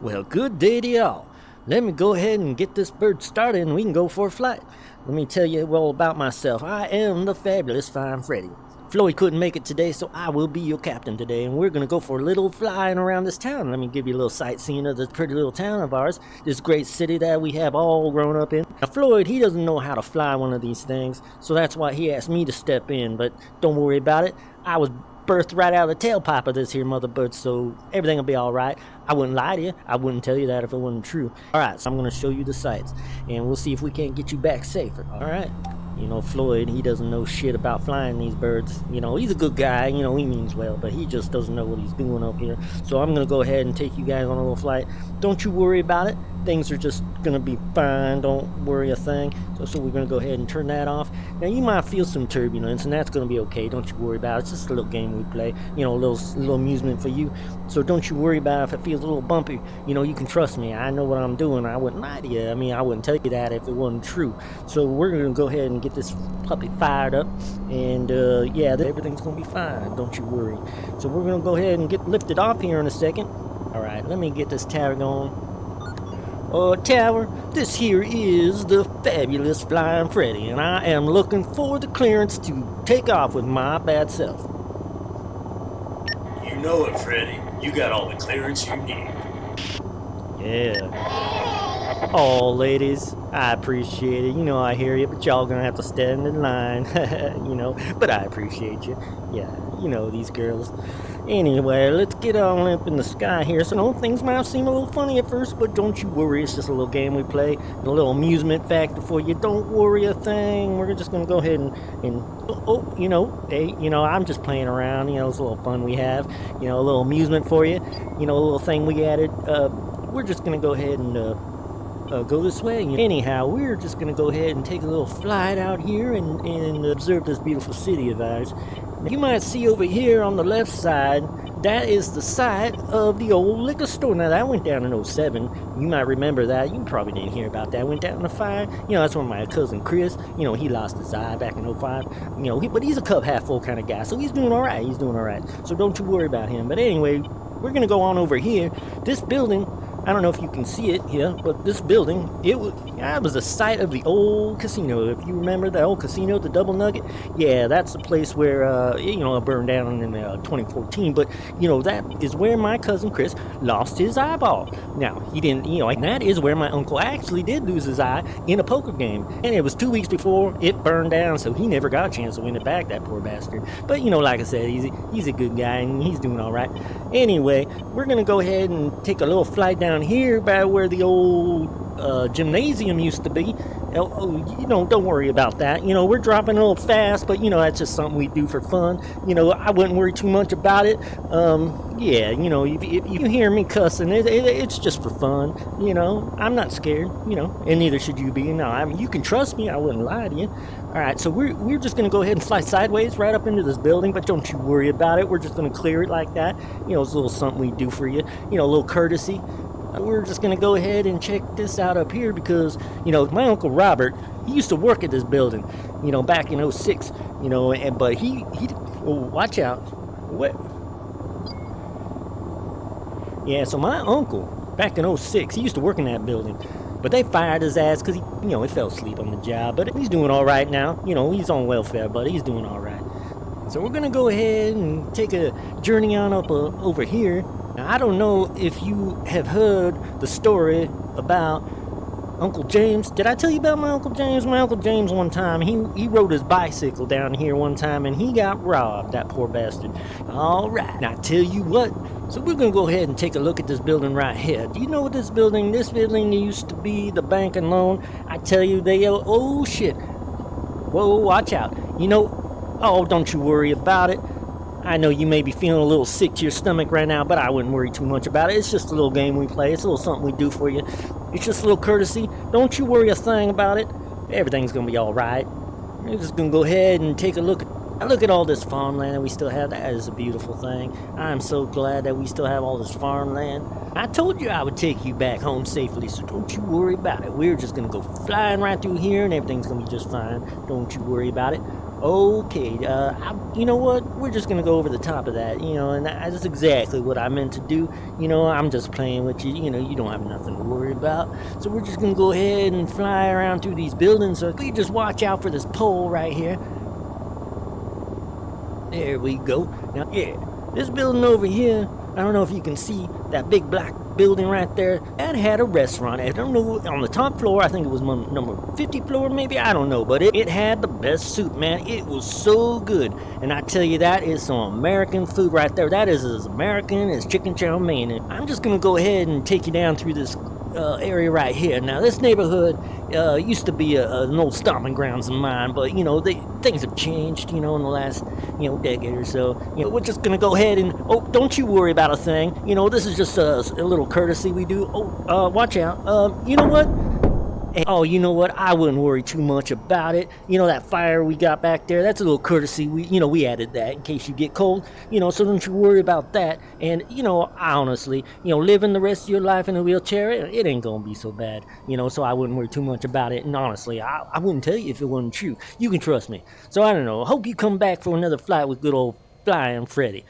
Well, good day to y'all. Let me go ahead and get this bird started and we can go for a flight. Let me tell you all about myself. I am the fabulous Flyin Freddy. Floyd couldn't make it today, so I will be your captain today, and we're going to go for a little flying around this town. Let me give you a little sightseeing of this pretty little town of ours, this great city that we have all grown up in. Now, Floyd, he doesn't know how to fly one of these things, so that's why he asked me to step in, but don't worry about it. I was birthed right out of the tailpipe of this here mother bird, so everything will be all right. I wouldn't lie to you. I wouldn't tell you that if it wasn't true. All right, so I'm going to show you the sights, and we'll see if we can't get you back safer. All right. You know, Floyd, he doesn't know shit about flying these birds. You know, he's a good guy, you know, he means well, but he just doesn't know what he's doing up here. So I'm going to go ahead and take you guys on a little flight. Don't you worry about it. Things are just going to be fine. Don't worry a thing. So we're going to go ahead and turn that off. Now, you might feel some turbulence, and that's going to be okay. Don't you worry about it. It's just a little game we play. You know, a little amusement for you. So don't you worry about it if it feels a little bumpy. You know, you can trust me. I know what I'm doing. I wouldn't lie to you. I mean, I wouldn't tell you that if it wasn't true. So we're going to go ahead and get this puppy fired up. And, yeah, everything's going to be fine. Don't you worry. So we're going to go ahead and get lifted off here in a second. All right, let me get this tower going. Tower, this here is the fabulous Flyin Freddy, and I am looking for the clearance to take off with my bad self. You know it, Freddy. You got all the clearance you need. Yeah. Oh, ladies, I appreciate it. You know I hear you, but y'all gonna have to stand in line. You know, but I appreciate you. Yeah, you know these girls. Anyway, let's get on up in the sky here. So, no, things might seem a little funny at first, but don't you worry. It's just a little game we play, a little amusement factor for you. Don't worry a thing. We're just gonna go ahead and you know, hey, you know, I'm just playing around. You know, it's a little fun we have. You know, a little amusement for you. You know, a little thing we added. We're just gonna go ahead and go this way. Anyhow, we're just going to go ahead and take a little flight out here and observe this beautiful city of ours. You might see over here on the left side, that is the site of the old liquor store. Now, that went down in '07. You might remember that. You probably didn't hear about that. It went down in the fire. You know, that's when my cousin Chris, you know, he lost his eye back in '05. You know, but he's a cup half full kind of guy, so he's doing all right. He's doing all right. So don't you worry about him. But anyway, we're going to go on over here. This building, I don't know if you can see it here, but this building, it was the site of the old casino. If you remember the old casino, the Double Nugget, yeah, that's the place where, you know, it burned down in 2014. But, you know, that is where my cousin Chris lost his eyeball. Now, he didn't, you know, and that is where my uncle actually did lose his eye in a poker game. And it was 2 weeks before it burned down, so he never got a chance to win it back, that poor bastard. But, you know, like I said, he's a good guy, and he's doing all right. Anyway, we're going to go ahead and take a little flight down here by where the old gymnasium used to be. You know, don't worry about that. You know, we're dropping a little fast, but, you know, that's just something we do for fun. You know, I wouldn't worry too much about it. Yeah, you know, if you hear me cussing, it's just for fun. You know, I'm not scared, you know, and neither should you be. No, I mean, you can trust me. I wouldn't lie to you. All right, so we're just going to go ahead and fly sideways right up into this building, but don't you worry about it. We're just going to clear it like that. You know, it's a little something we do for you. You know, a little courtesy. We're just going to go ahead and check this out up here because, you know, my Uncle Robert, he used to work at this building, you know, back in '06, you know, but he watch out. What? Yeah, so my uncle, back in '06, he used to work in that building, but they fired his ass because he, you know, he fell asleep on the job, but he's doing all right now. You know, he's on welfare, but he's doing all right. So we're going to go ahead and take a journey on up over here. Now, I don't know if you have heard the story about Uncle James. Did I tell you about my Uncle James? My Uncle James one time, he rode his bicycle down here one time and he got robbed, that poor bastard. All right, now I tell you what. So we're going to go ahead and take a look at this building right here. Do you know what this building used to be the bank and loan? I tell you, oh shit. Whoa, watch out. You know, oh, don't you worry about it. I know you may be feeling a little sick to your stomach right now, but I wouldn't worry too much about it. It's just a little game we play. It's a little something we do for you. It's just a little courtesy. Don't you worry a thing about it. Everything's going to be all right. We're just going to go ahead and take a look at all this farmland that we still have. That is a beautiful thing. I'm so glad that we still have all this farmland. I told you I would take you back home safely, so don't you worry about it. We're just going to go flying right through here, and everything's going to be just fine. Don't you worry about it. Okay, you know what? We're just gonna go over the top of that, and that's exactly what I meant to do. I'm just playing with you. You don't have nothing to worry about. So we're just gonna go ahead and fly around through these buildings. So we just watch out for this pole right here. There we go. Now, yeah, this building over here, I don't know if you can see that big black building right there. That had a restaurant. I don't know, on the top floor, I think it was number 50 floor, maybe, I don't know. But it had the best soup, man. It was so good. And I tell you, that is some American food right there. That is as American as chicken chow mein. And I'm just going to go ahead and take you down through this area right here. Now, this neighborhood used to be an old stomping grounds of mine, but things have changed, in the last decade or so. We're just gonna go ahead and don't you worry about a thing. This is just a little courtesy we do. Watch out. You know what? Oh, you know what? I wouldn't worry too much about it. That fire we got back there, that's a little courtesy. We added that in case you get cold, so don't you worry about that. And, I honestly, living the rest of your life in a wheelchair, it ain't gonna be so bad, so I wouldn't worry too much about it. And honestly, I wouldn't tell you if it wasn't true. You can trust me. So I don't know. Hope you come back for another flight with good old Flyin Freddy.